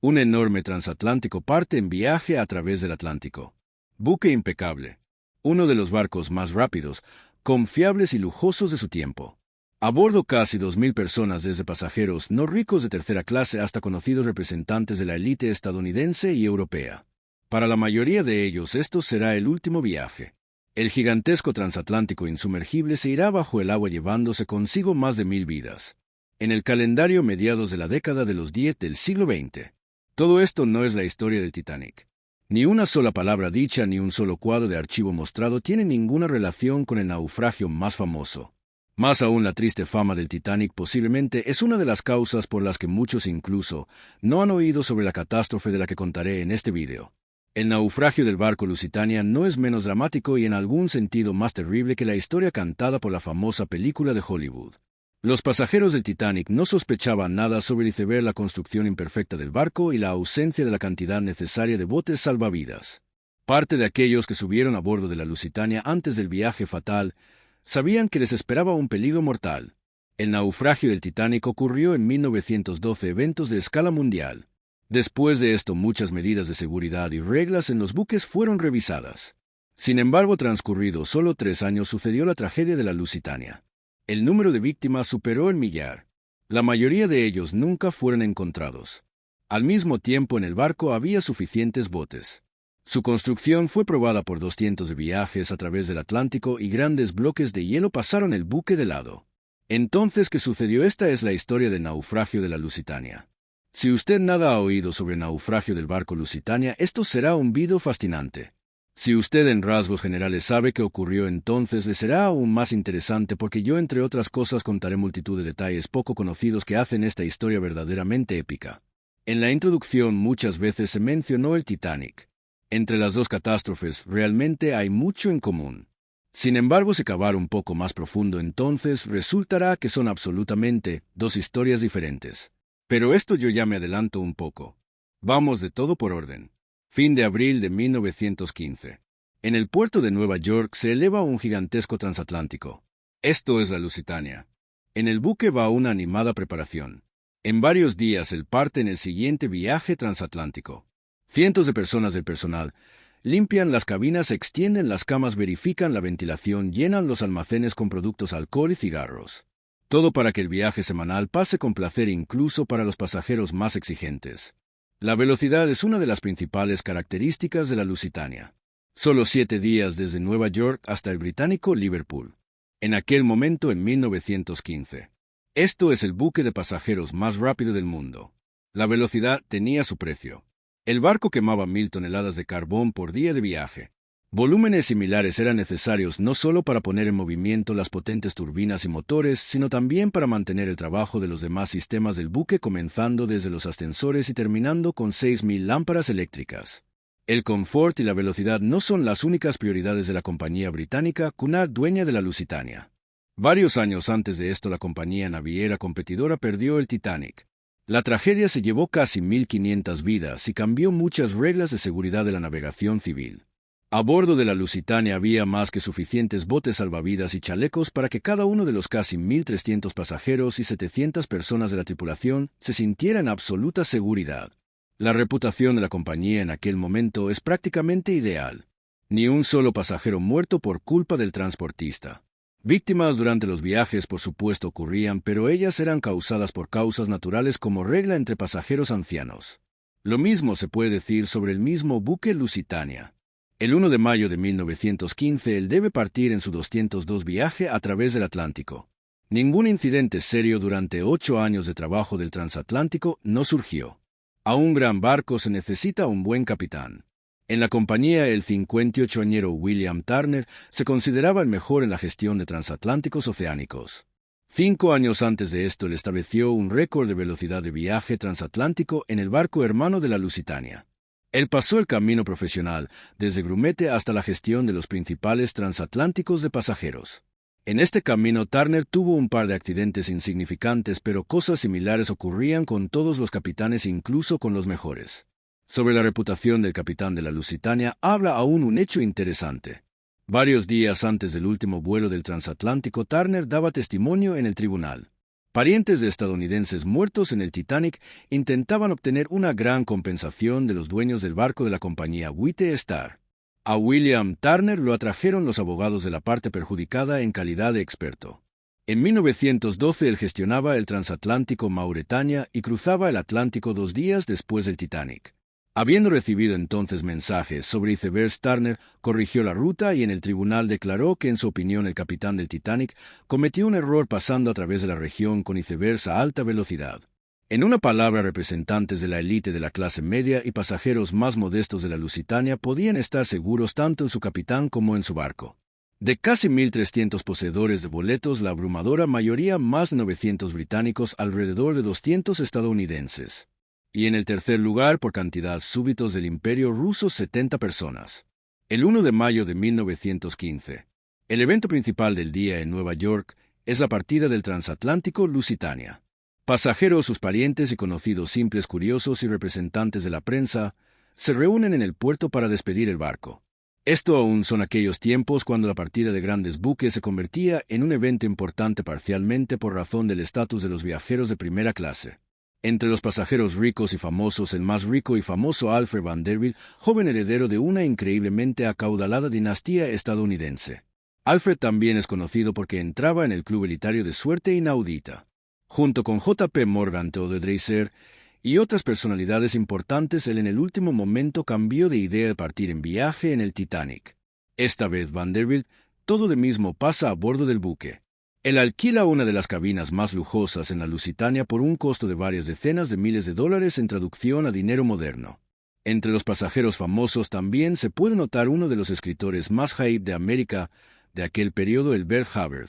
Un enorme transatlántico parte en viaje a través del Atlántico. Buque impecable. Uno de los barcos más rápidos, confiables y lujosos de su tiempo. A bordo casi 2.000 personas, desde pasajeros no ricos de tercera clase hasta conocidos representantes de la élite estadounidense y europea. Para la mayoría de ellos esto será el último viaje. El gigantesco transatlántico insumergible se irá bajo el agua llevándose consigo más de 1.000 vidas. En el calendario, mediados de la década de los 10 del siglo XX. Todo esto no es la historia del Titanic. Ni una sola palabra dicha ni un solo cuadro de archivo mostrado tiene ninguna relación con el naufragio más famoso. Más aún, la triste fama del Titanic posiblemente es una de las causas por las que muchos incluso no han oído sobre la catástrofe de la que contaré en este video. El naufragio del barco Lusitania no es menos dramático y en algún sentido más terrible que la historia cantada por la famosa película de Hollywood. Los pasajeros del Titanic no sospechaban nada sobre el iceberg, la construcción imperfecta del barco y la ausencia de la cantidad necesaria de botes salvavidas. Parte de aquellos que subieron a bordo de la Lusitania antes del viaje fatal sabían que les esperaba un peligro mortal. El naufragio del Titanic ocurrió en 1912, eventos de escala mundial. Después de esto, muchas medidas de seguridad y reglas en los buques fueron revisadas. Sin embargo, transcurridos solo 3 años, sucedió la tragedia de la Lusitania. El número de víctimas superó el millar. La mayoría de ellos nunca fueron encontrados. Al mismo tiempo, en el barco había suficientes botes. Su construcción fue probada por 200 de viajes a través del Atlántico y grandes bloques de hielo pasaron el buque de lado. Entonces, ¿qué sucedió? Esta es la historia del naufragio de la Lusitania. Si usted nada ha oído sobre el naufragio del barco Lusitania, esto será un video fascinante. Si usted en rasgos generales sabe qué ocurrió, entonces le será aún más interesante, porque yo, entre otras cosas, contaré multitud de detalles poco conocidos que hacen esta historia verdaderamente épica. En la introducción muchas veces se mencionó el Titanic. Entre las dos catástrofes realmente hay mucho en común. Sin embargo, si cavar un poco más profundo, entonces resultará que son absolutamente dos historias diferentes. Pero esto yo ya me adelanto un poco. Vamos de todo por orden. Fin de abril de 1915. En el puerto de Nueva York se eleva un gigantesco transatlántico. Esto es la Lusitania. En el buque va una animada preparación. En varios días él parte en el siguiente viaje transatlántico. Cientos de personas del personal limpian las cabinas, extienden las camas, verifican la ventilación, llenan los almacenes con productos, alcohol y cigarros. Todo para que el viaje semanal pase con placer, incluso para los pasajeros más exigentes. La velocidad es una de las principales características de la Lusitania. Solo 7 días desde Nueva York hasta el británico Liverpool. En aquel momento, en 1915. Esto es el buque de pasajeros más rápido del mundo. La velocidad tenía su precio. El barco quemaba 1.000 toneladas de carbón por día de viaje. Volúmenes similares eran necesarios no solo para poner en movimiento las potentes turbinas y motores, sino también para mantener el trabajo de los demás sistemas del buque, comenzando desde los ascensores y terminando con 6.000 lámparas eléctricas. El confort y la velocidad no son las únicas prioridades de la compañía británica Cunard, dueña de la Lusitania. Varios años antes de esto, la compañía naviera competidora perdió el Titanic. La tragedia se llevó casi 1.500 vidas y cambió muchas reglas de seguridad de la navegación civil. A bordo de la Lusitania había más que suficientes botes salvavidas y chalecos para que cada uno de los casi 1.300 pasajeros y 700 personas de la tripulación se sintiera en absoluta seguridad. La reputación de la compañía en aquel momento es prácticamente ideal. Ni un solo pasajero muerto por culpa del transportista. Víctimas durante los viajes, por supuesto, ocurrían, pero ellas eran causadas por causas naturales, como regla entre pasajeros ancianos. Lo mismo se puede decir sobre el mismo buque Lusitania. El 1 de mayo de 1915 él debe partir en su 202 viaje a través del Atlántico. Ningún incidente serio durante 8 años de trabajo del transatlántico no surgió. A un gran barco se necesita un buen capitán. En la compañía, el 58añero William Turner se consideraba el mejor en la gestión de transatlánticos oceánicos. 5 años antes de esto, él estableció un récord de velocidad de viaje transatlántico en el barco hermano de la Lusitania. Él pasó el camino profesional, desde grumete hasta la gestión de los principales transatlánticos de pasajeros. En este camino, Turner tuvo un par de accidentes insignificantes, pero cosas similares ocurrían con todos los capitanes, incluso con los mejores. Sobre la reputación del capitán de la Lusitania habla aún un hecho interesante. Varios días antes del último vuelo del transatlántico, Turner daba testimonio en el tribunal. Parientes de estadounidenses muertos en el Titanic intentaban obtener una gran compensación de los dueños del barco de la compañía White Star. A William Turner lo atrajeron los abogados de la parte perjudicada en calidad de experto. En 1912 él gestionaba el transatlántico Mauretania y cruzaba el Atlántico 2 días después del Titanic. Habiendo recibido entonces mensajes sobre icebergs, Turner corrigió la ruta y en el tribunal declaró que en su opinión el capitán del Titanic cometió un error pasando a través de la región con icebergs a alta velocidad. En una palabra, representantes de la élite de la clase media y pasajeros más modestos de la Lusitania podían estar seguros tanto en su capitán como en su barco. De casi 1.300 poseedores de boletos, la abrumadora mayoría, más de 900 británicos, alrededor de 200 estadounidenses. Y en el tercer lugar, por cantidad, súbditos del Imperio ruso, 70 personas. El 1 de mayo de 1915. El evento principal del día en Nueva York es la partida del transatlántico Lusitania. Pasajeros, sus parientes y conocidos, simples curiosos y representantes de la prensa se reúnen en el puerto para despedir el barco. Esto aún son aquellos tiempos cuando la partida de grandes buques se convertía en un evento importante parcialmente por razón del estatus de los viajeros de primera clase. Entre los pasajeros ricos y famosos, el más rico y famoso Alfred Vanderbilt, joven heredero de una increíblemente acaudalada dinastía estadounidense. Alfred también es conocido porque entraba en el club elitario de suerte inaudita. Junto con J. P. Morgan, Theodore Dreiser y otras personalidades importantes, él en el último momento cambió de idea de partir en viaje en el Titanic. Esta vez Vanderbilt, todo de mismo, pasa a bordo del buque. Él alquila una de las cabinas más lujosas en la Lusitania por un costo de varias decenas de miles de dólares en traducción a dinero moderno. Entre los pasajeros famosos también se puede notar uno de los escritores más hype de América de aquel periodo, el Bert Hubbard.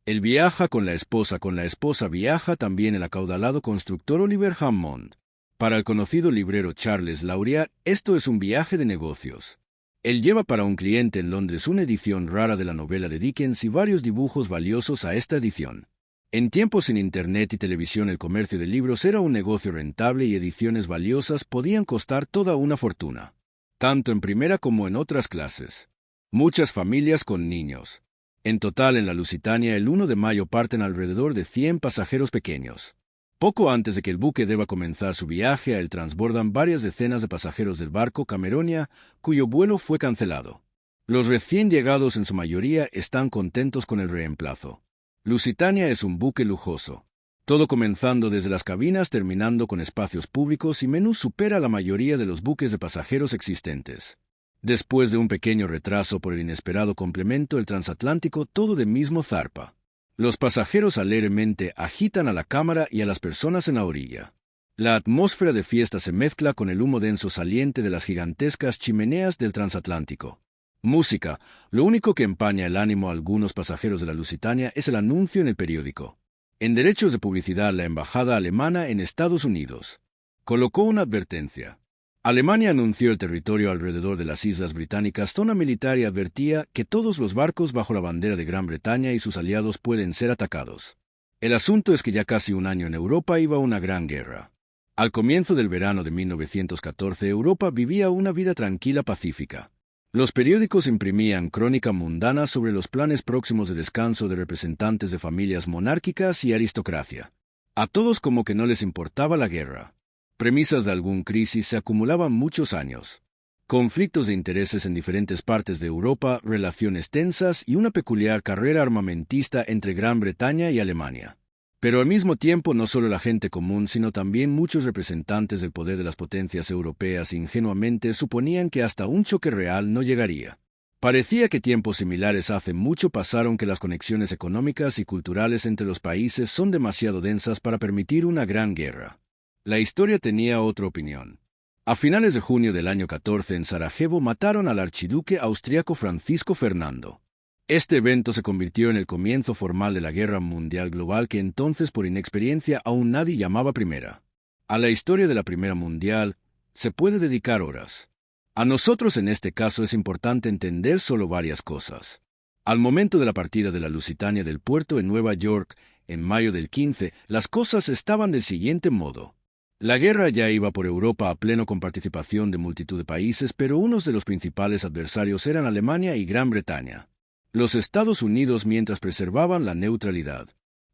Él viaja con la esposa viaja también el acaudalado constructor Oliver Hammond. Para el conocido librero Charles Laureat, esto es un viaje de negocios. Él lleva para un cliente en Londres una edición rara de la novela de Dickens y varios dibujos valiosos a esta edición. En tiempos sin Internet y televisión, el comercio de libros era un negocio rentable y ediciones valiosas podían costar toda una fortuna, tanto en primera como en otras clases. Muchas familias con niños. En total, en la Lusitania, el 1 de mayo parten alrededor de 100 pasajeros pequeños. Poco antes de que el buque deba comenzar su viaje, a él transbordan varias decenas de pasajeros del barco Cameronia, cuyo vuelo fue cancelado. Los recién llegados, en su mayoría, están contentos con el reemplazo. Lusitania es un buque lujoso. Todo comenzando desde las cabinas, terminando con espacios públicos y menús, supera la mayoría de los buques de pasajeros existentes. Después de un pequeño retraso por el inesperado complemento, el transatlántico, todo de mismo zarpa. Los pasajeros alegremente agitan a la cámara y a las personas en la orilla. La atmósfera de fiesta se mezcla con el humo denso saliente de las gigantescas chimeneas del transatlántico. Música. Lo único que empaña el ánimo a algunos pasajeros de la Lusitania es el anuncio en el periódico. En derechos de publicidad, la embajada alemana en Estados Unidos colocó una advertencia. Alemania anunció el territorio alrededor de las Islas Británicas, zona militar, y advertía que todos los barcos bajo la bandera de Gran Bretaña y sus aliados pueden ser atacados. El asunto es que ya casi un año en Europa iba una gran guerra. Al comienzo del verano de 1914, Europa vivía una vida tranquila, pacífica. Los periódicos imprimían crónica mundana sobre los planes próximos de descanso de representantes de familias monárquicas y aristocracia. A todos como que no les importaba la guerra. Premisas de algún crisis se acumulaban muchos años. Conflictos de intereses en diferentes partes de Europa, relaciones tensas y una peculiar carrera armamentista entre Gran Bretaña y Alemania. Pero al mismo tiempo, no solo la gente común, sino también muchos representantes del poder de las potencias europeas ingenuamente suponían que hasta un choque real no llegaría. Parecía que tiempos similares hace mucho pasaron, que las conexiones económicas y culturales entre los países son demasiado densas para permitir una gran guerra. La historia tenía otra opinión. A finales de junio del año 14, en Sarajevo, mataron al archiduque austriaco Francisco Fernando. Este evento se convirtió en el comienzo formal de la Guerra Mundial Global, que entonces por inexperiencia aún nadie llamaba Primera. A la historia de la Primera Mundial se puede dedicar horas. A nosotros en este caso es importante entender solo varias cosas. Al momento de la partida de la Lusitania del puerto en Nueva York, en mayo del 15, las cosas estaban del siguiente modo. La guerra ya iba por Europa a pleno con participación de multitud de países, pero unos de los principales adversarios eran Alemania y Gran Bretaña. Los Estados Unidos, mientras preservaban la neutralidad.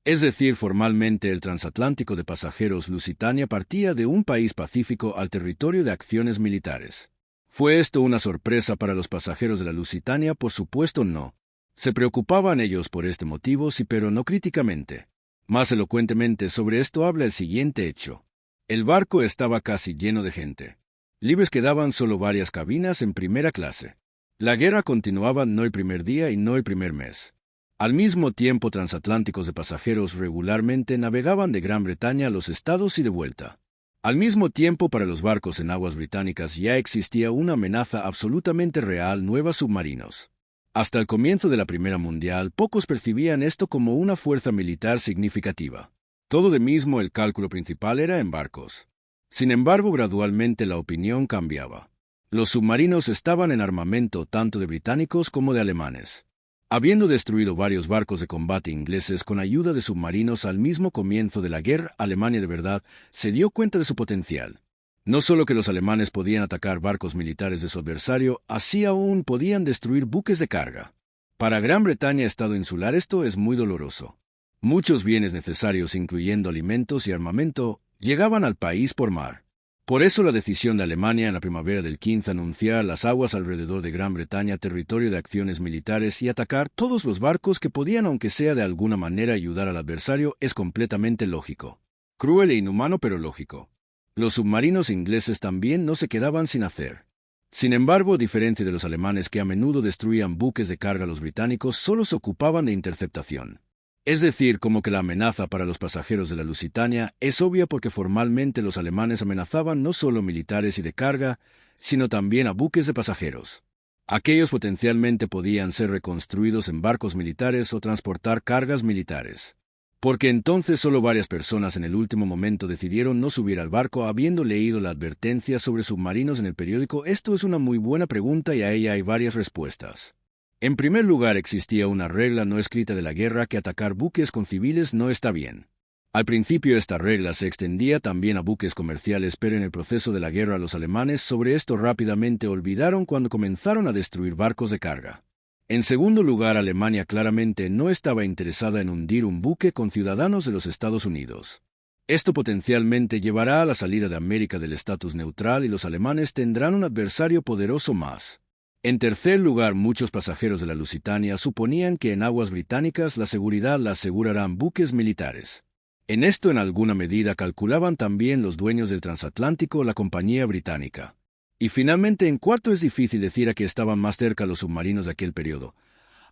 Es decir, formalmente el transatlántico de pasajeros Lusitania partía de un país pacífico al territorio de acciones militares. ¿Fue esto una sorpresa para los pasajeros de la Lusitania? Por supuesto no. Se preocupaban ellos por este motivo, sí, pero no críticamente. Más elocuentemente sobre esto habla el siguiente hecho. El barco estaba casi lleno de gente. Libres quedaban solo varias cabinas en primera clase. La guerra continuaba no el primer día y no el primer mes. Al mismo tiempo, transatlánticos de pasajeros regularmente navegaban de Gran Bretaña a los Estados y de vuelta. Al mismo tiempo, para los barcos en aguas británicas ya existía una amenaza absolutamente real: nuevos submarinos. Hasta el comienzo de la Primera Mundial, pocos percibían esto como una fuerza militar significativa. Todo de mismo el cálculo principal era en barcos. Sin embargo, gradualmente la opinión cambiaba. Los submarinos estaban en armamento tanto de británicos como de alemanes. Habiendo destruido varios barcos de combate ingleses con ayuda de submarinos al mismo comienzo de la guerra, Alemania de verdad se dio cuenta de su potencial. No solo que los alemanes podían atacar barcos militares de su adversario, así aún podían destruir buques de carga. Para Gran Bretaña, estado insular, esto es muy doloroso. Muchos bienes necesarios, incluyendo alimentos y armamento, llegaban al país por mar. Por eso la decisión de Alemania en la primavera del 15 anunciar las aguas alrededor de Gran Bretaña territorio de acciones militares y atacar todos los barcos que podían, aunque sea de alguna manera, ayudar al adversario, es completamente lógico. Cruel e inhumano, pero lógico. Los submarinos ingleses también no se quedaban sin hacer. Sin embargo, diferente de los alemanes que a menudo destruían buques de carga, los británicos solo se ocupaban de interceptación. Es decir, como que la amenaza para los pasajeros de la Lusitania es obvia porque formalmente los alemanes amenazaban no solo militares y de carga, sino también a buques de pasajeros. Aquellos potencialmente podían ser reconstruidos en barcos militares o transportar cargas militares. Porque entonces solo varias personas en el último momento decidieron no subir al barco habiendo leído la advertencia sobre submarinos en el periódico. Esto es una muy buena pregunta y a ella hay varias respuestas. En primer lugar, existía una regla no escrita de la guerra que atacar buques con civiles no está bien. Al principio esta regla se extendía también a buques comerciales, pero en el proceso de la guerra los alemanes sobre esto rápidamente olvidaron cuando comenzaron a destruir barcos de carga. En segundo lugar, Alemania claramente no estaba interesada en hundir un buque con ciudadanos de los Estados Unidos. Esto potencialmente llevará a la salida de América del estatus neutral y los alemanes tendrán un adversario poderoso más. En tercer lugar, muchos pasajeros de la Lusitania suponían que en aguas británicas la seguridad la asegurarán buques militares. En esto en alguna medida calculaban también los dueños del transatlántico, la compañía británica. Y finalmente, en cuarto, es difícil decir a qué estaban más cerca los submarinos de aquel periodo.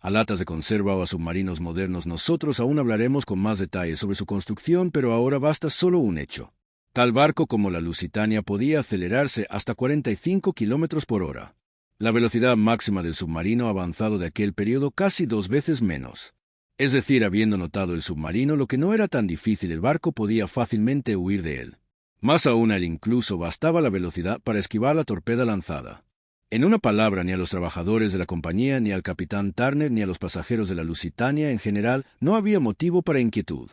A latas de conserva o a submarinos modernos. Nosotros aún hablaremos con más detalle sobre su construcción, pero ahora basta solo un hecho. Tal barco como la Lusitania podía acelerarse hasta 45 kilómetros por hora. La velocidad máxima del submarino avanzado de aquel periodo casi 2 veces menos. Es decir, habiendo notado el submarino lo que no era tan difícil, el barco podía fácilmente huir de él. Más aún, él incluso bastaba la velocidad para esquivar la torpeda lanzada. En una palabra, ni a los trabajadores de la compañía, ni al capitán Turner, ni a los pasajeros de la Lusitania en general, no había motivo para inquietud.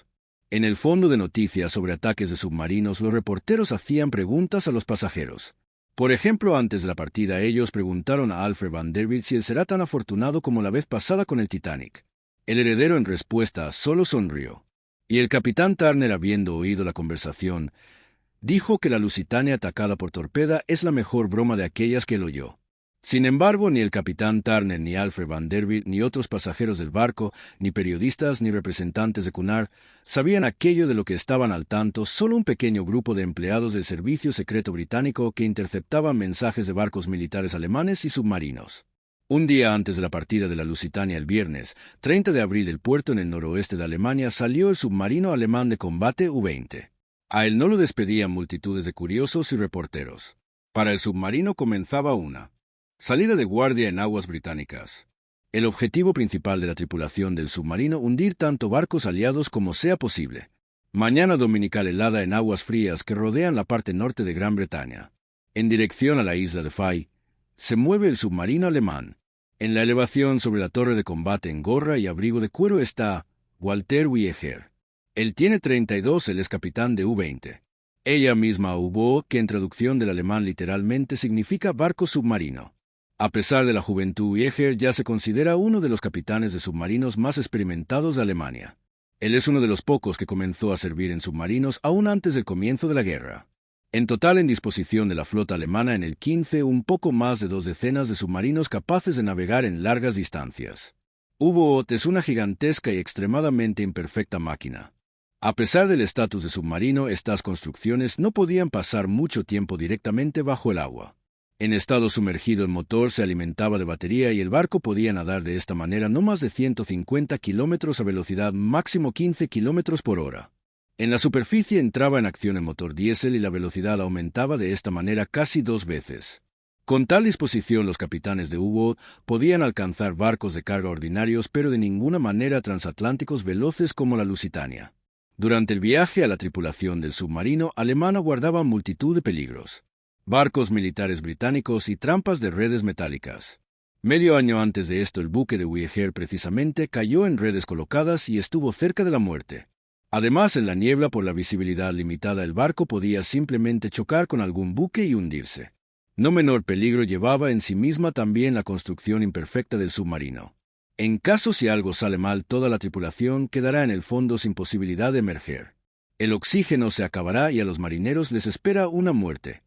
En el fondo de noticias sobre ataques de submarinos, los reporteros hacían preguntas a los pasajeros. Por ejemplo, antes de la partida ellos preguntaron a Alfred Vanderbilt si él será tan afortunado como la vez pasada con el Titanic. El heredero en respuesta solo sonrió. Y el capitán Turner, habiendo oído la conversación, dijo que la Lusitania atacada por torpeda es la mejor broma de aquellas que él oyó. Sin embargo, ni el capitán Turner, ni Alfred Vanderbilt, ni otros pasajeros del barco, ni periodistas, ni representantes de Cunard, sabían aquello de lo que estaban al tanto solo un pequeño grupo de empleados del Servicio Secreto Británico que interceptaban mensajes de barcos militares alemanes y submarinos. Un día antes de la partida de la Lusitania, el viernes, 30 de abril, del puerto en el noroeste de Alemania salió el submarino alemán de combate U-20. A él no lo despedían multitudes de curiosos y reporteros. Para el submarino comenzaba una salida de guardia en aguas británicas. El objetivo principal de la tripulación del submarino: hundir tanto barcos aliados como sea posible. Mañana dominical helada en aguas frías que rodean la parte norte de Gran Bretaña. En dirección a la isla de Fay, se mueve el submarino alemán. En la elevación sobre la torre de combate en gorra y abrigo de cuero está Walter Wieger. Él tiene 32, él es capitán de U-20. Ella misma U-Boot, que en traducción del alemán literalmente significa barco submarino. A pesar de la juventud, Wieger ya se considera uno de los capitanes de submarinos más experimentados de Alemania. Él es uno de los pocos que comenzó a servir en submarinos aún antes del comienzo de la guerra. En total, en disposición de la flota alemana en el 15, un poco más de 2 decenas de submarinos capaces de navegar en largas distancias. U-Boot es una gigantesca y extremadamente imperfecta máquina. A pesar del estatus de submarino, estas construcciones no podían pasar mucho tiempo directamente bajo el agua. En estado sumergido, el motor se alimentaba de batería y el barco podía nadar de esta manera no más de 150 kilómetros a velocidad máximo 15 kilómetros por hora. En la superficie entraba en acción el motor diésel y la velocidad aumentaba de esta manera casi 2 veces. Con tal disposición, los capitanes de U-Boot podían alcanzar barcos de carga ordinarios, pero de ninguna manera transatlánticos veloces como la Lusitania. Durante el viaje, a la tripulación del submarino alemán guardaba multitud de peligros: barcos militares británicos y trampas de redes metálicas. Medio año antes de esto, el buque de Wieger precisamente cayó en redes colocadas y estuvo cerca de la muerte. Además, en la niebla, por la visibilidad limitada, el barco podía simplemente chocar con algún buque y hundirse. No menor peligro llevaba en sí misma también la construcción imperfecta del submarino. En caso si algo sale mal, toda la tripulación quedará en el fondo sin posibilidad de emerger. El oxígeno se acabará y a los marineros les espera una muerte.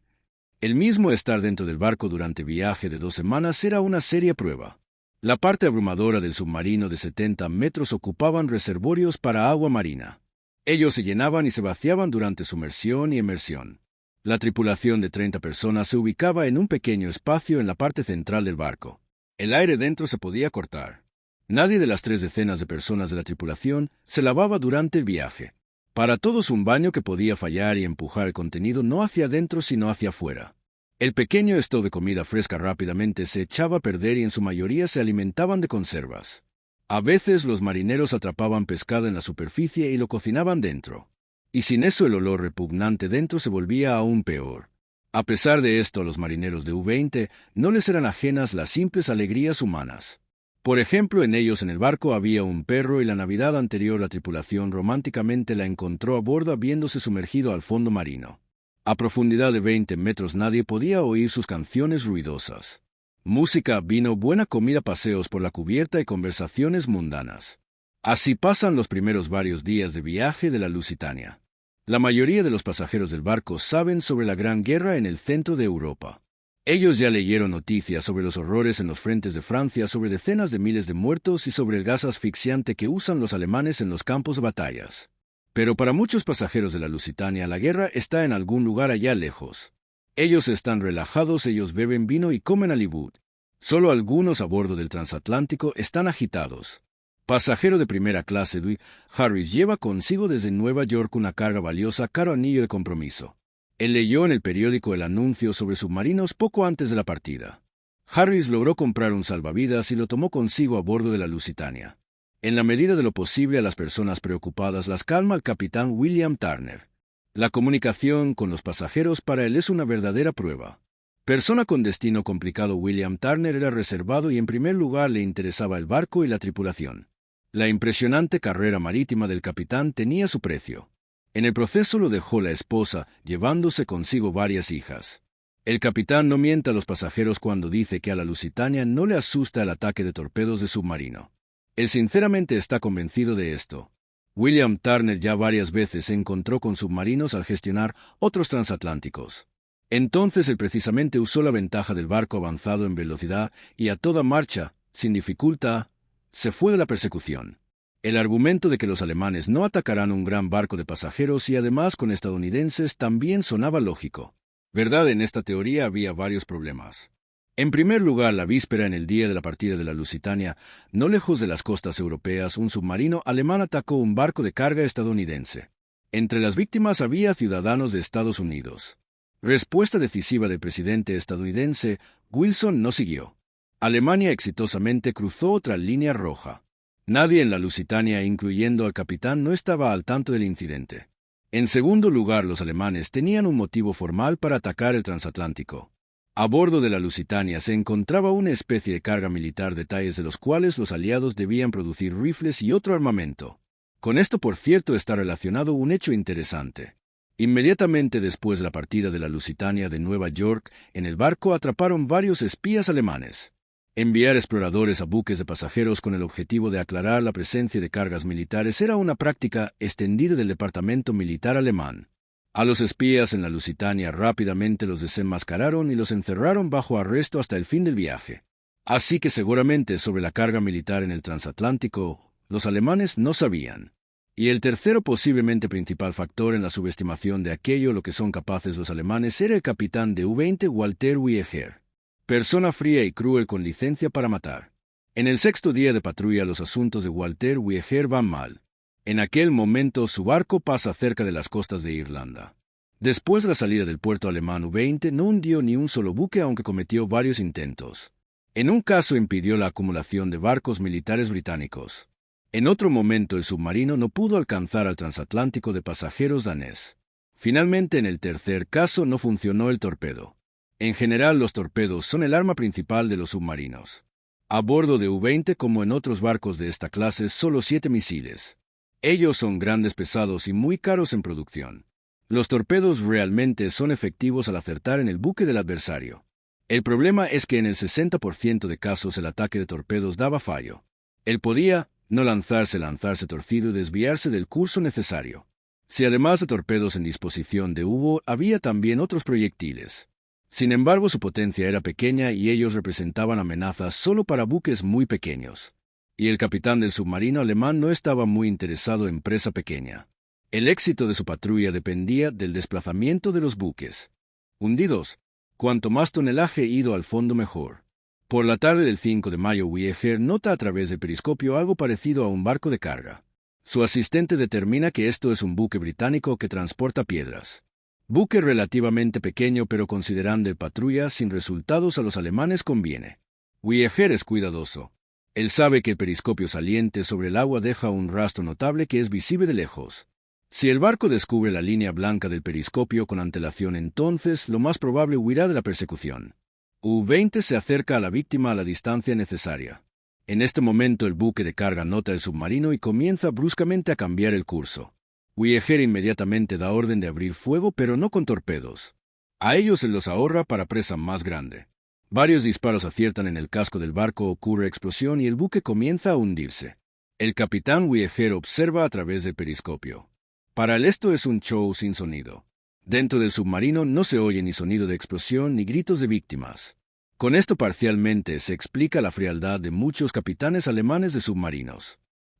El mismo estar dentro del barco durante viaje de 2 semanas era una seria prueba. La parte abrumadora del submarino de 70 metros ocupaban reservorios para agua marina. Ellos se llenaban y se vaciaban durante sumersión y emersión. La tripulación de 30 personas se ubicaba en un pequeño espacio en la parte central del barco. El aire dentro se podía cortar. Nadie de las 3 decenas de personas de la tripulación se lavaba durante el viaje. Para todos, un baño que podía fallar y empujar el contenido no hacia adentro sino hacia afuera. El pequeño stock de comida fresca rápidamente se echaba a perder y en su mayoría se alimentaban de conservas. A veces los marineros atrapaban pescado en la superficie y lo cocinaban dentro. Y sin eso el olor repugnante dentro se volvía aún peor. A pesar de esto, a los marineros de U-20 no les eran ajenas las simples alegrías humanas. Por ejemplo, en ellos en el barco había un perro y la Navidad anterior la tripulación románticamente la encontró a bordo habiéndose sumergido al fondo marino. A profundidad de 20 metros nadie podía oír sus canciones ruidosas. Música, vino, buena comida, paseos por la cubierta y conversaciones mundanas. Así pasan los primeros varios días de viaje de la Lusitania. La mayoría de los pasajeros del barco saben sobre la Gran Guerra en el centro de Europa. Ellos ya leyeron noticias sobre los horrores en los frentes de Francia, sobre decenas de miles de muertos y sobre el gas asfixiante que usan los alemanes en los campos de batallas. Pero para muchos pasajeros de la Lusitania, la guerra está en algún lugar allá lejos. Ellos están relajados, ellos beben vino y comen halibut. Solo algunos a bordo del transatlántico están agitados. Pasajero de primera clase, Dewey Harris lleva consigo desde Nueva York una carga valiosa, caro anillo de compromiso. Él leyó en el periódico el anuncio sobre submarinos poco antes de la partida. Harris logró comprar un salvavidas y lo tomó consigo a bordo de la Lusitania. En la medida de lo posible, a las personas preocupadas las calma el capitán William Turner. La comunicación con los pasajeros para él es una verdadera prueba. Persona con destino complicado, William Turner era reservado y en primer lugar le interesaba el barco y la tripulación. La impresionante carrera marítima del capitán tenía su precio. En el proceso lo dejó la esposa, llevándose consigo varias hijas. El capitán no miente a los pasajeros cuando dice que a la Lusitania no le asusta el ataque de torpedos de submarino. Él sinceramente está convencido de esto. William Turner ya varias veces se encontró con submarinos al gestionar otros transatlánticos. Entonces él precisamente usó la ventaja del barco avanzado en velocidad y a toda marcha, sin dificultad, se fue de la persecución. El argumento de que los alemanes no atacarán un gran barco de pasajeros y además con estadounidenses también sonaba lógico. ¿Verdad? En esta teoría había varios problemas. En primer lugar, la víspera, en el día de la partida de la Lusitania, no lejos de las costas europeas, un submarino alemán atacó un barco de carga estadounidense. Entre las víctimas había ciudadanos de Estados Unidos. Respuesta decisiva del presidente estadounidense, Wilson no siguió. Alemania exitosamente cruzó otra línea roja. Nadie en la Lusitania, incluyendo al capitán, no estaba al tanto del incidente. En segundo lugar, los alemanes tenían un motivo formal para atacar el transatlántico. A bordo de la Lusitania se encontraba una especie de carga militar, detalles de los cuales los aliados debían producir rifles y otro armamento. Con esto, por cierto, está relacionado un hecho interesante. Inmediatamente después de la partida de la Lusitania de Nueva York, en el barco atraparon varios espías alemanes. Enviar exploradores a buques de pasajeros con el objetivo de aclarar la presencia de cargas militares era una práctica extendida del Departamento Militar alemán. A los espías en la Lusitania rápidamente los desenmascararon y los encerraron bajo arresto hasta el fin del viaje. Así que seguramente sobre la carga militar en el transatlántico, los alemanes no sabían. Y el tercero posiblemente principal factor en la subestimación de aquello lo que son capaces los alemanes era el capitán de U-20 Walter Wieger. Persona fría y cruel con licencia para matar. En el sexto día de patrulla los asuntos de Walter Wieger van mal. En aquel momento su barco pasa cerca de las costas de Irlanda. Después de la salida del puerto alemán U-20 no hundió ni un solo buque aunque cometió varios intentos. En un caso impidió la acumulación de barcos militares británicos. En otro momento el submarino no pudo alcanzar al transatlántico de pasajeros danés. Finalmente en el tercer caso no funcionó el torpedo. En general los torpedos son el arma principal de los submarinos. A bordo de U-20 como en otros barcos de esta clase solo 7 misiles. Ellos son grandes, pesados y muy caros en producción. Los torpedos realmente son efectivos al acertar en el buque del adversario. El problema es que en el 60% de casos el ataque de torpedos daba fallo. Él podía no lanzarse torcido y desviarse del curso necesario. Si además de torpedos en disposición de hubo, había también otros proyectiles. Sin embargo, su potencia era pequeña y ellos representaban amenazas solo para buques muy pequeños. Y el capitán del submarino alemán no estaba muy interesado en presa pequeña. El éxito de su patrulla dependía del desplazamiento de los buques hundidos. Cuanto más tonelaje ido al fondo mejor. Por la tarde del 5 de mayo, Wieger nota a través del periscopio algo parecido a un barco de carga. Su asistente determina que esto es un buque británico que transporta piedras. Buque relativamente pequeño, pero considerando el patrulla sin resultados a los alemanes conviene. Wieger es cuidadoso. Él sabe que el periscopio saliente sobre el agua deja un rastro notable que es visible de lejos. Si el barco descubre la línea blanca del periscopio con antelación, entonces lo más probable huirá de la persecución. U-20 se acerca a la víctima a la distancia necesaria. En este momento el buque de carga nota el submarino y comienza bruscamente a cambiar el curso. Wieger inmediatamente da orden de abrir fuego, pero no con torpedos. A ellos se los ahorra para presa más grande. Varios disparos aciertan en el casco del barco, ocurre explosión y el buque comienza a hundirse. El capitán Wieger observa a través del periscopio. Para él esto es un show sin sonido. Dentro del submarino no se oye ni sonido de explosión ni gritos de víctimas. Con esto parcialmente se explica la frialdad de muchos capitanes alemanes de submarinos.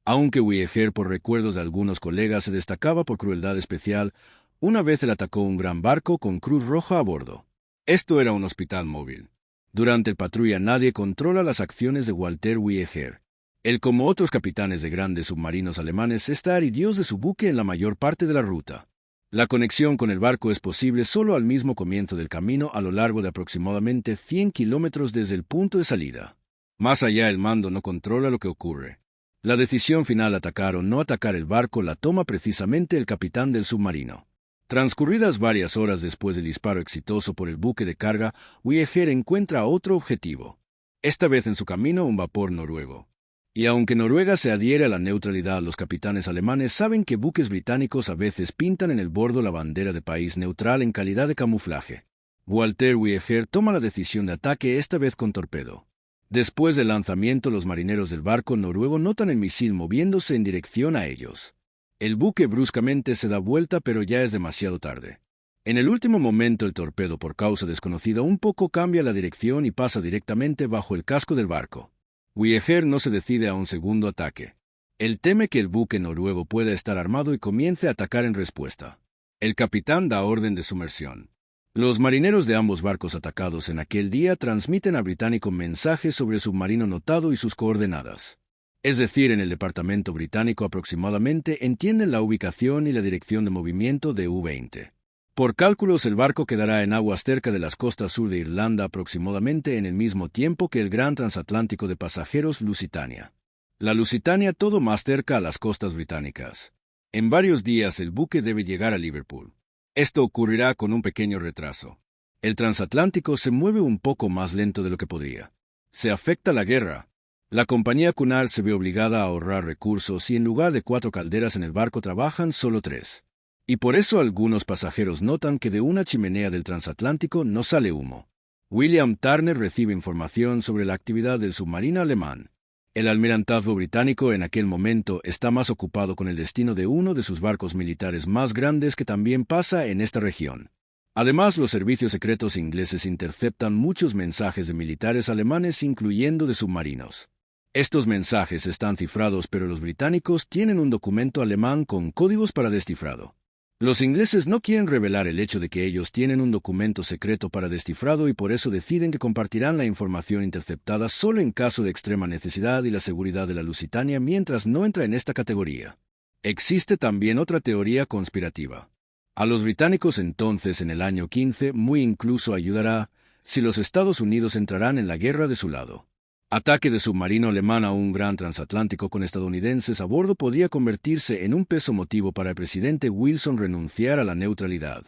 Aunque Wieger, por recuerdos de algunos colegas, se destacaba por crueldad especial, una vez él atacó un gran barco con Cruz Roja a bordo. Esto era un hospital móvil. Durante el patrulla nadie controla las acciones de Walter Wieger. Él, como otros capitanes de grandes submarinos alemanes, está heridios de su buque en la mayor parte de la ruta. La conexión con el barco es posible solo al mismo comienzo del camino a lo largo de aproximadamente 100 kilómetros desde el punto de salida. Más allá el mando no controla lo que ocurre. La decisión final atacar o no atacar el barco la toma precisamente el capitán del submarino. Transcurridas varias horas después del disparo exitoso por el buque de carga, Wieger encuentra otro objetivo. Esta vez en su camino un vapor noruego. Y aunque Noruega se adhiere a la neutralidad, los capitanes alemanes saben que buques británicos a veces pintan en el bordo la bandera de país neutral en calidad de camuflaje. Walter Wieger toma la decisión de ataque esta vez con torpedo. Después del lanzamiento, los marineros del barco noruego notan el misil moviéndose en dirección a ellos. El buque bruscamente se da vuelta, pero ya es demasiado tarde. En el último momento el torpedo, por causa desconocida, un poco cambia la dirección y pasa directamente bajo el casco del barco. Wieger no se decide a un segundo ataque. Él teme que el buque noruego pueda estar armado y comience a atacar en respuesta. El capitán da orden de sumersión. Los marineros de ambos barcos atacados en aquel día transmiten al británico mensajes sobre el submarino notado y sus coordenadas. Es decir, en el departamento británico aproximadamente entienden la ubicación y la dirección de movimiento de U-20. Por cálculos, el barco quedará en aguas cerca de las costas sur de Irlanda aproximadamente en el mismo tiempo que el gran transatlántico de pasajeros Lusitania. La Lusitania todo más cerca a las costas británicas. En varios días el buque debe llegar a Liverpool. Esto ocurrirá con un pequeño retraso. El transatlántico se mueve un poco más lento de lo que podría. Se afecta la guerra. La compañía Cunard se ve obligada a ahorrar recursos y en lugar de 4 calderas en el barco trabajan solo 3. Y por eso algunos pasajeros notan que de una chimenea del transatlántico no sale humo. William Turner recibe información sobre la actividad del submarino alemán. El almirantazgo británico en aquel momento está más ocupado con el destino de uno de sus barcos militares más grandes que también pasa en esta región. Además, los servicios secretos ingleses interceptan muchos mensajes de militares alemanes, incluyendo de submarinos. Estos mensajes están cifrados, pero los británicos tienen un documento alemán con códigos para descifrado. Los ingleses no quieren revelar el hecho de que ellos tienen un documento secreto para descifrado y por eso deciden que compartirán la información interceptada solo en caso de extrema necesidad, y la seguridad de la Lusitania mientras no entra en esta categoría. Existe también otra teoría conspirativa. A los británicos entonces, en el año 15, muy incluso ayudará si los Estados Unidos entrarán en la guerra de su lado. Ataque de submarino alemán a un gran transatlántico con estadounidenses a bordo podía convertirse en un peso motivo para el presidente Wilson renunciar a la neutralidad.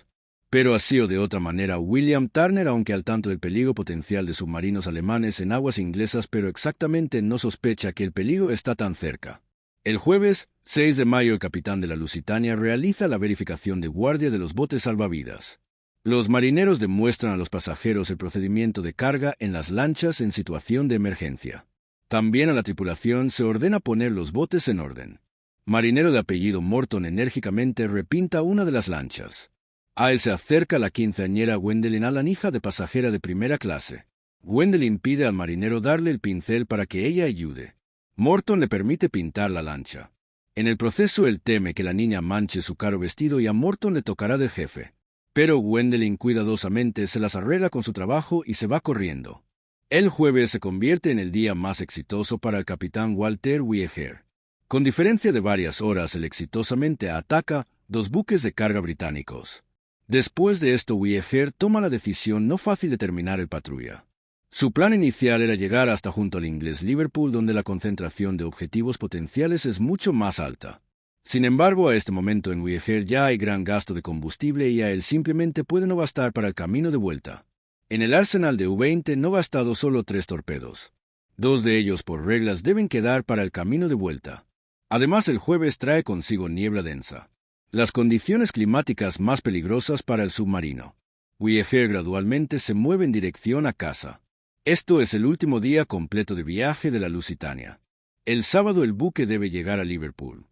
Pero así o de otra manera, William Turner, aunque al tanto del peligro potencial de submarinos alemanes en aguas inglesas, pero exactamente no sospecha que el peligro está tan cerca. El jueves 6 de mayo, el capitán de la Lusitania realiza la verificación de guardia de los botes salvavidas. Los marineros demuestran a los pasajeros el procedimiento de carga en las lanchas en situación de emergencia. También a la tripulación se ordena poner los botes en orden. Marinero de apellido Morton enérgicamente repinta una de las lanchas. A él se acerca la quinceañera Gwendolen Allan, hija de pasajera de primera clase. Gwendolen pide al marinero darle el pincel para que ella ayude. Morton le permite pintar la lancha. En el proceso él teme que la niña manche su caro vestido y a Morton le tocará del jefe. Pero Gwendolen cuidadosamente se las arregla con su trabajo y se va corriendo. El jueves se convierte en el día más exitoso para el capitán Walter Wieger. Con diferencia de varias horas, él exitosamente ataca 2 buques de carga británicos. Después de esto, Wieger toma la decisión no fácil de terminar el patrulla. Su plan inicial era llegar hasta junto al inglés Liverpool, donde la concentración de objetivos potenciales es mucho más alta. Sin embargo, a este momento en Wieger ya hay gran gasto de combustible y a él simplemente puede no bastar para el camino de vuelta. En el arsenal de U-20 no bastado solo 3 torpedos. 2 de ellos por reglas deben quedar para el camino de vuelta. Además, el jueves trae consigo niebla densa. Las condiciones climáticas más peligrosas para el submarino. Wieger gradualmente se mueve en dirección a casa. Esto es el último día completo de viaje de la Lusitania. El sábado el buque debe llegar a Liverpool.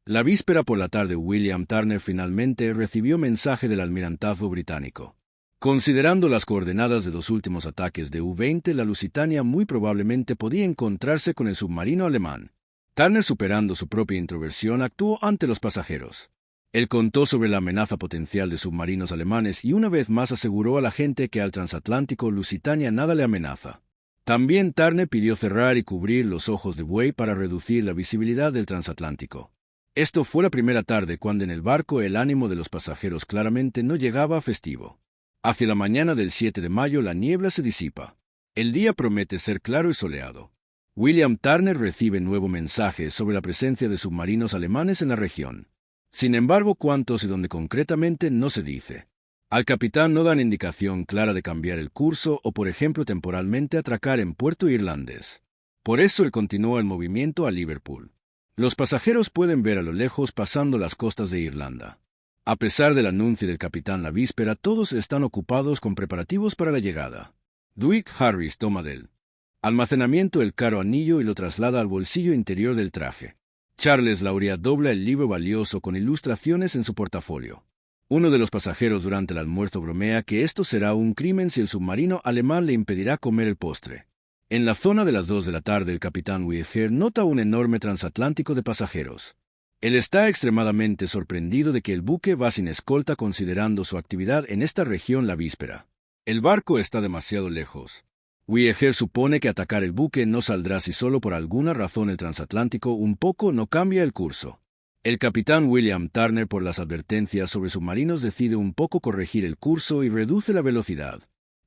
La víspera por la tarde, William Turner finalmente recibió mensaje del almirantazgo británico. Considerando las coordenadas de los últimos ataques de U-20, la Lusitania muy probablemente podía encontrarse con el submarino alemán. Turner, superando su propia introversión, actuó ante los pasajeros. Él contó sobre la amenaza potencial de submarinos alemanes y una vez más aseguró a la gente que al transatlántico Lusitania nada le amenaza. También Turner pidió cerrar y cubrir los ojos de buey para reducir la visibilidad del transatlántico. Esto fue la primera tarde cuando en el barco el ánimo de los pasajeros claramente no llegaba a festivo. Hacia la mañana del 7 de mayo la niebla se disipa. El día promete ser claro y soleado. William Turner recibe nuevo mensaje sobre la presencia de submarinos alemanes en la región. Sin embargo, cuántos y dónde concretamente no se dice. Al capitán no dan indicación clara de cambiar el curso o, por ejemplo, temporalmente atracar en puerto irlandés. Por eso él continúa el movimiento a Liverpool. Los pasajeros pueden ver a lo lejos pasando las costas de Irlanda. A pesar del anuncio del capitán la víspera, todos están ocupados con preparativos para la llegada. Dwight Harris toma del almacenamiento el caro anillo y lo traslada al bolsillo interior del traje. Charles Lauria dobla el libro valioso con ilustraciones en su portafolio. Uno de los pasajeros durante el almuerzo bromea que esto será un crimen si el submarino alemán le impedirá comer el postre. En la zona de las 2 de la tarde, el capitán Wieger nota un enorme transatlántico de pasajeros. Él está extremadamente sorprendido de que el buque va sin escolta considerando su actividad en esta región la víspera. El barco está demasiado lejos. Wieger supone que atacar el buque no saldrá si solo por alguna razón el transatlántico un poco no cambia el curso. El capitán William Turner, por las advertencias sobre submarinos, decide un poco corregir el curso y reduce la velocidad.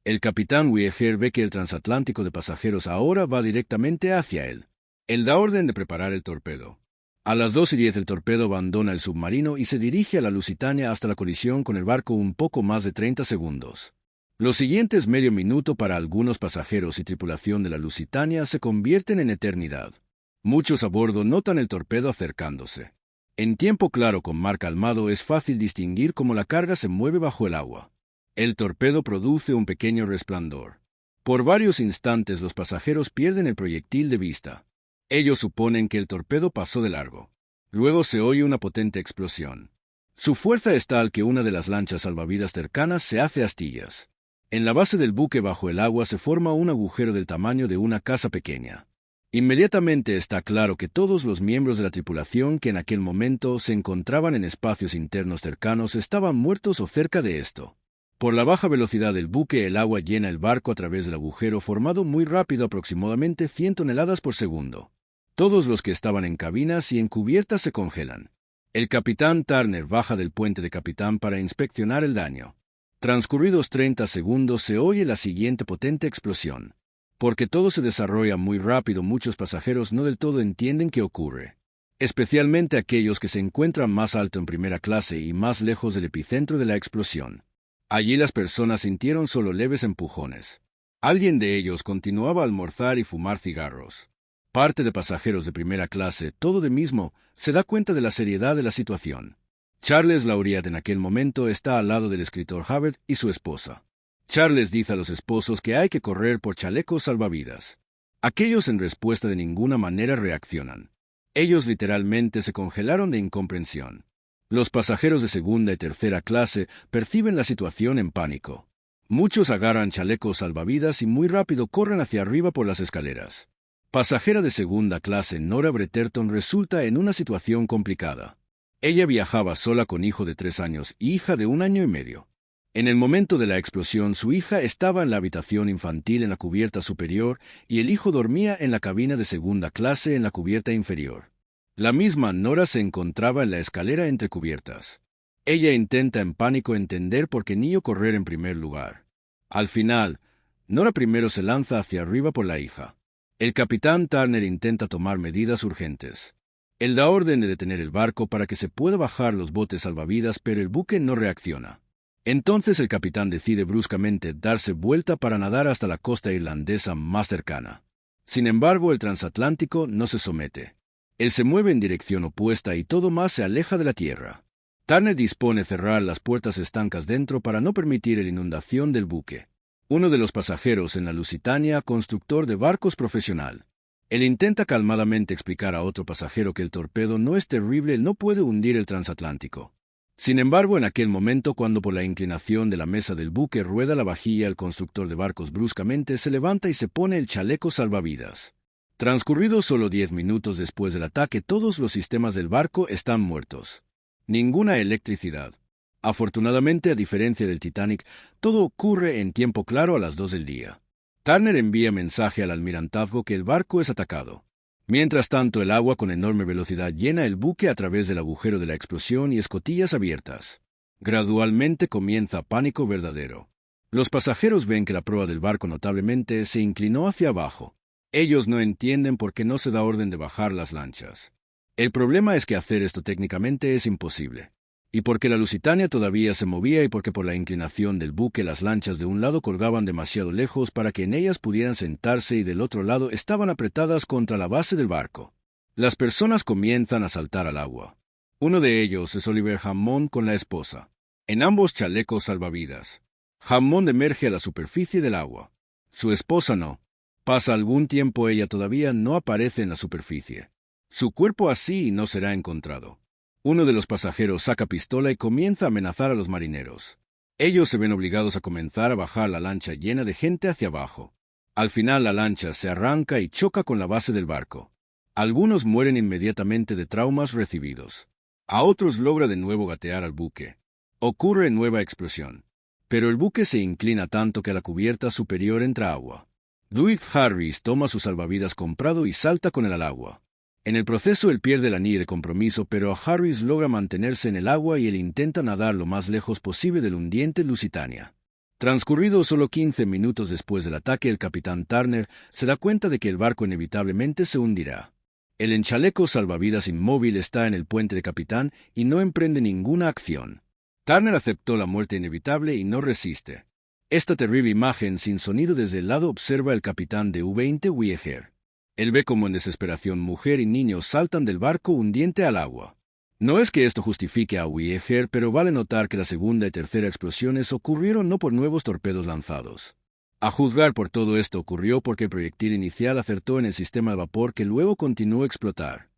El capitán Wieger ve que el transatlántico de pasajeros ahora va directamente hacia él. Él da orden de preparar el torpedo. A las 2:10 el torpedo abandona el submarino y se dirige a la Lusitania hasta la colisión con el barco un poco más de 30 segundos. Los siguientes medio minuto para algunos pasajeros y tripulación de la Lusitania se convierten en eternidad. Muchos a bordo notan el torpedo acercándose. En tiempo claro con mar calmado es fácil distinguir cómo la carga se mueve bajo el agua. El torpedo produce un pequeño resplandor. Por varios instantes los pasajeros pierden el proyectil de vista. Ellos suponen que el torpedo pasó de largo. Luego se oye una potente explosión. Su fuerza es tal que una de las lanchas salvavidas cercanas se hace astillas. En la base del buque bajo el agua se forma un agujero del tamaño de una casa pequeña. Inmediatamente está claro que todos los miembros de la tripulación que en aquel momento se encontraban en espacios internos cercanos estaban muertos o cerca de esto. Por la baja velocidad del buque, el agua llena el barco a través del agujero formado muy rápido, aproximadamente 100 toneladas por segundo. Todos los que estaban en cabinas y en cubiertas se congelan. El capitán Turner baja del puente de capitán para inspeccionar el daño. Transcurridos 30 segundos se oye la siguiente potente explosión. Porque todo se desarrolla muy rápido, muchos pasajeros no del todo entienden qué ocurre. Especialmente aquellos que se encuentran más alto en primera clase y más lejos del epicentro de la explosión. Allí las personas sintieron solo leves empujones. Alguien de ellos continuaba a almorzar y fumar cigarros. Parte de pasajeros de primera clase, todo de mismo, se da cuenta de la seriedad de la situación. Charles Laureat en aquel momento está al lado del escritor Hubbard y su esposa. Charles dice a los esposos que hay que correr por chalecos salvavidas. Aquellos en respuesta de ninguna manera reaccionan. Ellos literalmente se congelaron de incomprensión. Los pasajeros de segunda y tercera clase perciben la situación en pánico. Muchos agarran chalecos salvavidas y muy rápido corren hacia arriba por las escaleras. Pasajera de segunda clase Nora Bretherton resulta en una situación complicada. Ella viajaba sola con hijo de 3 años y hija de 1 año y medio. En el momento de la explosión, su hija estaba en la habitación infantil en la cubierta superior y el hijo dormía en la cabina de segunda clase en la cubierta inferior. La misma Nora se encontraba en la escalera entre cubiertas. Ella intenta en pánico entender por qué niño correr en primer lugar. Al final, Nora primero se lanza hacia arriba por la hija. El capitán Turner intenta tomar medidas urgentes. Él da orden de detener el barco para que se pueda bajar los botes salvavidas, pero el buque no reacciona. Entonces el capitán decide bruscamente darse vuelta para nadar hasta la costa irlandesa más cercana. Sin embargo, el transatlántico no se somete. Él se mueve en dirección opuesta y todo más se aleja de la tierra. Turner dispone cerrar las puertas estancas dentro para no permitir la inundación del buque. Uno de los pasajeros en la Lusitania, constructor de barcos profesional. Él intenta calmadamente explicar a otro pasajero que el torpedo no es terrible, no puede hundir el transatlántico. Sin embargo, en aquel momento, cuando por la inclinación de la mesa del buque rueda la vajilla, el constructor de barcos bruscamente se levanta y se pone el chaleco salvavidas. Transcurridos solo 10 minutos después del ataque, todos los sistemas del barco están muertos. Ninguna electricidad. Afortunadamente, a diferencia del Titanic, todo ocurre en tiempo claro a las 2 del día. Turner envía mensaje al almirantazgo que el barco es atacado. Mientras tanto, el agua con enorme velocidad llena el buque a través del agujero de la explosión y escotillas abiertas. Gradualmente comienza pánico verdadero. Los pasajeros ven que la proa del barco notablemente se inclinó hacia abajo. Ellos no entienden por qué no se da orden de bajar las lanchas. El problema es que hacer esto técnicamente es imposible. Y porque la Lusitania todavía se movía y porque por la inclinación del buque las lanchas de un lado colgaban demasiado lejos para que en ellas pudieran sentarse y del otro lado estaban apretadas contra la base del barco. Las personas comienzan a saltar al agua. Uno de ellos es Oliver Hammond con la esposa, en ambos chalecos salvavidas. Hammond emerge a la superficie del agua. Su esposa no. Pasa algún tiempo, ella todavía no aparece en la superficie. Su cuerpo así no será encontrado. Uno de los pasajeros saca pistola y comienza a amenazar a los marineros. Ellos se ven obligados a comenzar a bajar la lancha llena de gente hacia abajo. Al final la lancha se arranca y choca con la base del barco. Algunos mueren inmediatamente de traumas recibidos. A otros logra de nuevo gatear al buque. Ocurre nueva explosión. Pero el buque se inclina tanto que a la cubierta superior entra agua. Dwight Harris toma su salvavidas comprado y salta con él al agua. En el proceso él pierde el anillo de compromiso, pero Harris logra mantenerse en el agua y él intenta nadar lo más lejos posible del hundiente Lusitania. Transcurridos solo 15 minutos después del ataque, el capitán Turner se da cuenta de que el barco inevitablemente se hundirá. El en chaleco salvavidas inmóvil está en el puente de capitán y no emprende ninguna acción. Turner aceptó la muerte inevitable y no resiste. Esta terrible imagen sin sonido desde el lado observa el capitán de U-20 Voyager. Él ve como en desesperación mujer y niños saltan del barco hundiente al agua. No es que esto justifique a Voyager, pero vale notar que la segunda y tercera explosiones ocurrieron no por nuevos torpedos lanzados. A juzgar por todo esto ocurrió porque el proyectil inicial acertó en el sistema de vapor que luego continuó a explotar.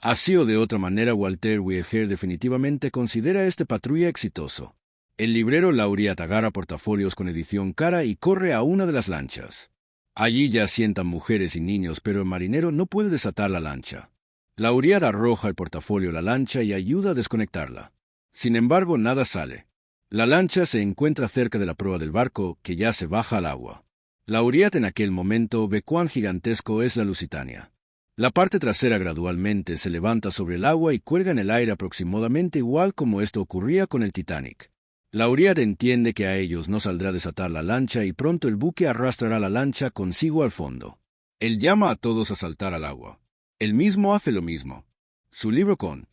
Así o de otra manera, Walter Wegener definitivamente considera este patrulla exitoso. El librero Laureat agarra portafolios con edición cara y corre a una de las lanchas. Allí ya sientan mujeres y niños, pero el marinero no puede desatar la lancha. Laureat arroja el portafolio a la lancha y ayuda a desconectarla. Sin embargo, nada sale. La lancha se encuentra cerca de la proa del barco, que ya se baja al agua. Laureat en aquel momento ve cuán gigantesco es la Lusitania. La parte trasera gradualmente se levanta sobre el agua y cuelga en el aire aproximadamente igual como esto ocurría con el Titanic. Laureat entiende que a ellos no saldrá desatar la lancha y pronto el buque arrastrará la lancha consigo al fondo. Él llama a todos a saltar al agua. Él mismo hace lo mismo. Su libro con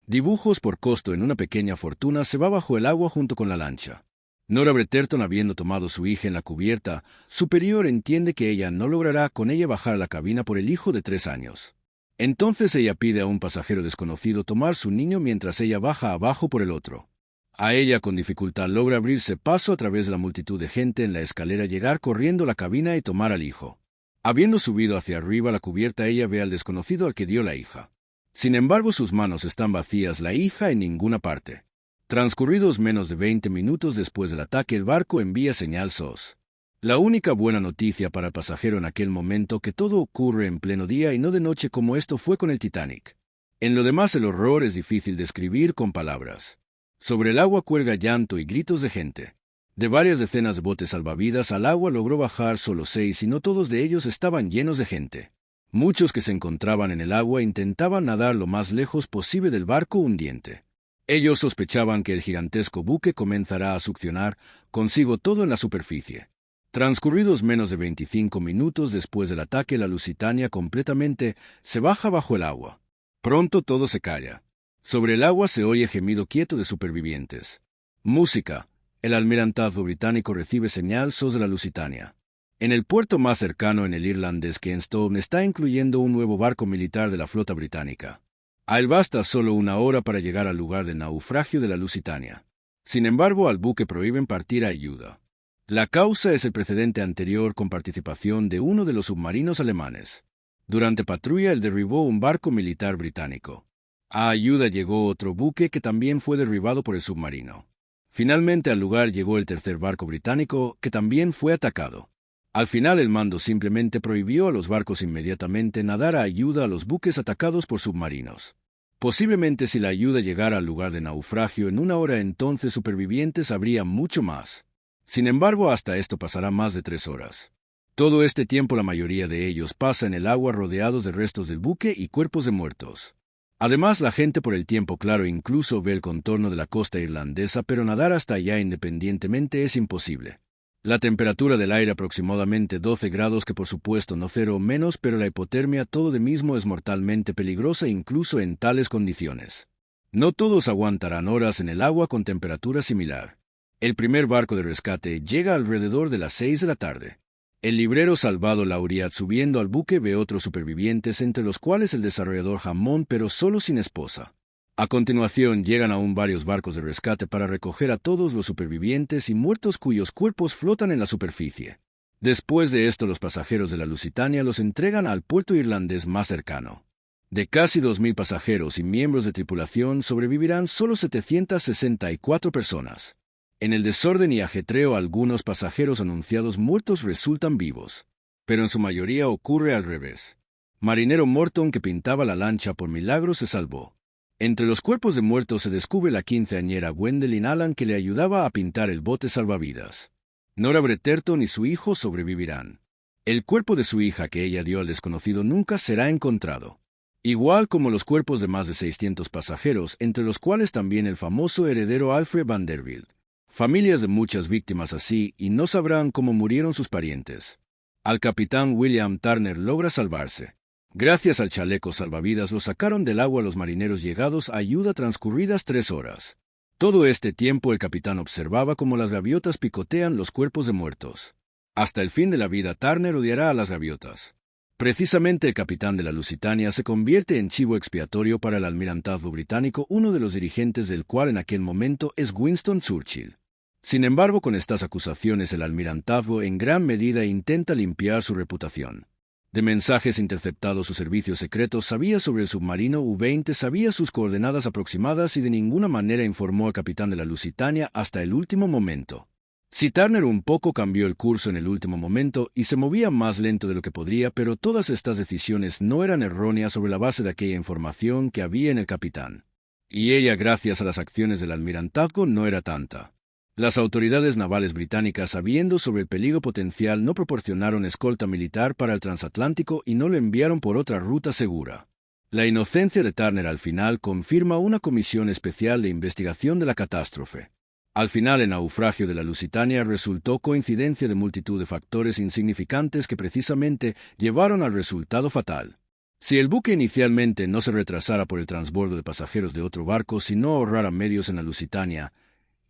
dibujos por costo en una pequeña fortuna se va bajo el agua junto con la lancha. Nora Bretherton, habiendo tomado su hija en la cubierta superior, entiende que ella no logrará con ella bajar a la cabina por el hijo de 3 años. Entonces ella pide a un pasajero desconocido tomar su niño mientras ella baja abajo por el otro. A ella con dificultad logra abrirse paso a través de la multitud de gente en la escalera, llegar corriendo a la cabina y tomar al hijo. Habiendo subido hacia arriba la cubierta, ella ve al desconocido al que dio la hija. Sin embargo, sus manos están vacías, la hija en ninguna parte. Transcurridos menos de 20 minutos después del ataque, el barco envía señal SOS. La única buena noticia para el pasajero en aquel momento que todo ocurre en pleno día y no de noche como esto fue con el Titanic. En lo demás, el horror es difícil de describir con palabras. Sobre el agua cuelga llanto y gritos de gente. De varias decenas de botes salvavidas al agua logró bajar solo 6 y no todos de ellos estaban llenos de gente. Muchos que se encontraban en el agua intentaban nadar lo más lejos posible del barco hundiente. Ellos sospechaban que el gigantesco buque comenzará a succionar consigo todo en la superficie. Transcurridos menos de 25 minutos después del ataque, la Lusitania completamente se baja bajo el agua. Pronto todo se calla. Sobre el agua se oye gemido quieto de supervivientes. Música. El almirantazgo británico recibe señal SOS de la Lusitania. En el puerto más cercano, en el irlandés Kensington, está incluyendo un nuevo barco militar de la flota británica. A él basta solo 1 hora para llegar al lugar del naufragio de la Lusitania. Sin embargo, al buque prohíben partir a ayuda. La causa es el precedente anterior con participación de uno de los submarinos alemanes. Durante patrulla, él derribó un barco militar británico. A ayuda llegó otro buque que también fue derribado por el submarino. Finalmente al lugar llegó el tercer barco británico, que también fue atacado. Al final el mando simplemente prohibió a los barcos inmediatamente nadar a ayuda a los buques atacados por submarinos. Posiblemente si la ayuda llegara al lugar de naufragio en 1 hora, entonces supervivientes habría mucho más. Sin embargo, hasta esto pasará más de 3 horas. Todo este tiempo la mayoría de ellos pasa en el agua rodeados de restos del buque y cuerpos de muertos. Además, la gente por el tiempo claro incluso ve el contorno de la costa irlandesa, pero nadar hasta allá independientemente es imposible. La temperatura del aire aproximadamente 12 grados, que por supuesto no 0 o menos, pero la hipotermia todo de mismo es mortalmente peligrosa incluso en tales condiciones. No todos aguantarán horas en el agua con temperatura similar. El primer barco de rescate llega alrededor de las 6 de la tarde. El librero salvado Laureat, subiendo al buque, ve otros supervivientes, entre los cuales el desarrollador Hammond, pero solo sin esposa. A continuación llegan aún varios barcos de rescate para recoger a todos los supervivientes y muertos cuyos cuerpos flotan en la superficie. Después de esto, los pasajeros de la Lusitania los entregan al puerto irlandés más cercano. De casi 2.000 pasajeros y miembros de tripulación sobrevivirán solo 764 personas. En el desorden y ajetreo, algunos pasajeros anunciados muertos resultan vivos, pero en su mayoría ocurre al revés. Marinero Morton, que pintaba la lancha, por milagro se salvó. Entre los cuerpos de muertos se descubre la quinceañera Gwendolyn Allen, que le ayudaba a pintar el bote salvavidas. Nora Bretherton y su hijo sobrevivirán. El cuerpo de su hija, que ella dio al desconocido, nunca será encontrado. Igual como los cuerpos de más de 600 pasajeros, entre los cuales también el famoso heredero Alfred Vanderbilt. Familias de muchas víctimas así, y no sabrán cómo murieron sus parientes. Al capitán William Turner logra salvarse. Gracias al chaleco salvavidas lo sacaron del agua los marineros llegados a ayuda transcurridas 3 horas. Todo este tiempo el capitán observaba cómo las gaviotas picotean los cuerpos de muertos. Hasta el fin de la vida Turner odiará a las gaviotas. Precisamente el capitán de la Lusitania se convierte en chivo expiatorio para el almirantazgo británico, uno de los dirigentes del cual en aquel momento es Winston Churchill. Sin embargo, con estas acusaciones el almirantazgo en gran medida intenta limpiar su reputación. De mensajes interceptados sus servicios secretos sabía sobre el submarino U-20, sabía sus coordenadas aproximadas y de ninguna manera informó al capitán de la Lusitania hasta el último momento. Si Turner un poco cambió el curso en el último momento y se movía más lento de lo que podría, pero todas estas decisiones no eran erróneas sobre la base de aquella información que había en el capitán. Y ella, gracias a las acciones del almirantazgo, no era tanta. Las autoridades navales británicas, sabiendo sobre el peligro potencial, no proporcionaron escolta militar para el transatlántico y no lo enviaron por otra ruta segura. La inocencia de Turner al final confirma una comisión especial de investigación de la catástrofe. Al final, el naufragio de la Lusitania resultó coincidencia de multitud de factores insignificantes que precisamente llevaron al resultado fatal. Si el buque inicialmente no se retrasara por el transbordo de pasajeros de otro barco, si no ahorrara medios en la Lusitania,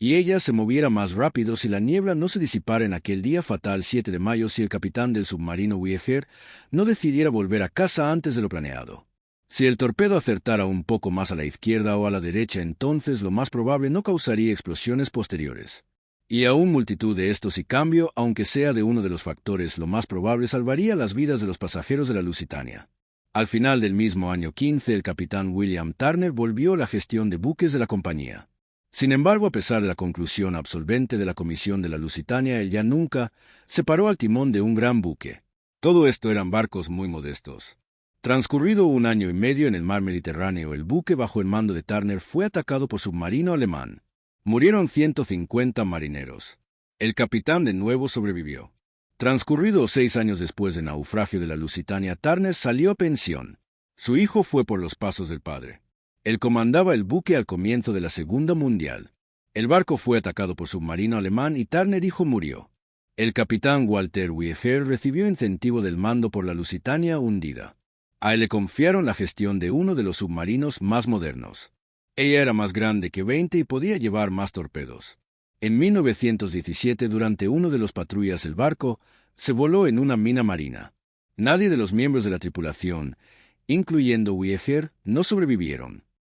y ella se moviera más rápido, si la niebla no se disipara en aquel día fatal 7 de mayo, si el capitán del submarino Voyager no decidiera volver a casa antes de lo planeado. Si el torpedo acertara un poco más a la izquierda o a la derecha, entonces lo más probable no causaría explosiones posteriores. Y aún multitud de estos y cambio, aunque sea de uno de los factores, lo más probable salvaría las vidas de los pasajeros de la Lusitania. Al final del mismo año 15, el capitán William Turner volvió a la gestión de buques de la compañía. Sin embargo, a pesar de la conclusión absolvente de la comisión de la Lusitania, él ya nunca se paró al timón de un gran buque. Todo esto eran barcos muy modestos. Transcurrido 1 año y medio en el mar Mediterráneo, el buque bajo el mando de Turner fue atacado por submarino alemán. Murieron 150 marineros. El capitán de nuevo sobrevivió. Transcurrido 6 años después del naufragio de la Lusitania, Turner salió a pensión. Su hijo fue por los pasos del padre. Él comandaba el buque al comienzo de la Segunda Mundial. El barco fue atacado por submarino alemán y Turner hijo murió. El capitán Walter Voyager recibió incentivo del mando por la Lusitania hundida. A él le confiaron la gestión de uno de los submarinos más modernos. Ella era más grande que 20 y podía llevar más torpedos. En 1917, durante uno de los patrullas del barco, se voló en una mina marina. Nadie de los miembros de la tripulación, incluyendo Voyager, no sobrevivieron.